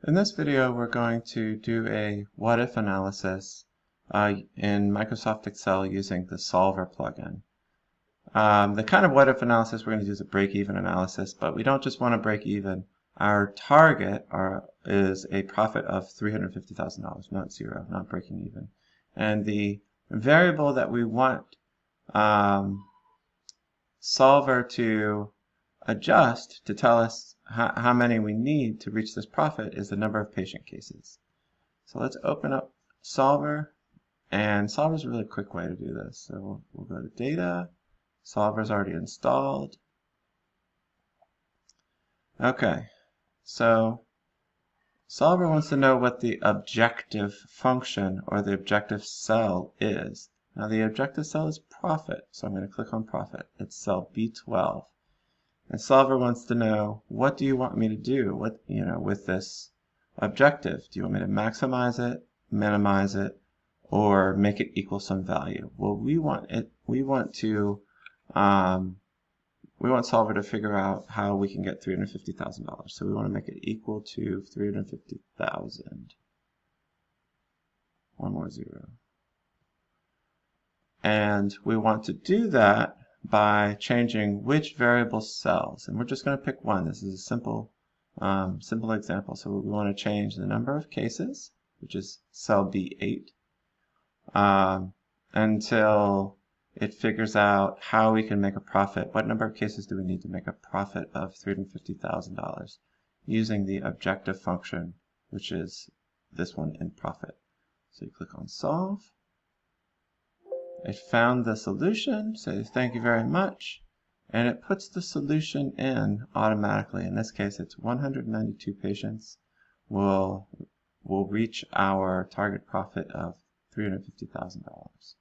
In this video, we're going to do a what-if analysis in Microsoft Excel using the Solver plugin. The kind of what-if analysis we're going to do is a break-even analysis, but we don't just want to break even. Our target is a profit of $350,000, not zero, not breaking even. And the variable that we want Solver to adjust to tell us how many we need to reach this profit is the number of patient cases. So let's open up Solver, and Solver is a really quick way to do this. So we'll go to Data. Solver is already installed. Okay, so Solver wants to know what the objective function or the objective cell is. Now the objective cell is profit, so I'm going to click on profit. It's cell B12. And Solver wants to know, what do you want me to do with this objective? Do you want me to maximize it, minimize it, or make it equal some value? Well, we want Solver to figure out how we can get $350,000. So we want to make it equal to 350,000. One more zero. And we want to do that by changing which variable cells, and we're just going to pick one. This is a simple example. So we want to change the number of cases, which is cell B8, until it figures out how we can make a profit. What number of cases do we need to make a profit of $350,000 using the objective function, which is this one in profit. So you click on Solve. It found the solution, says thank you very much, and it puts the solution in automatically. In this case, it's 192 patients will reach our target profit of $350,000.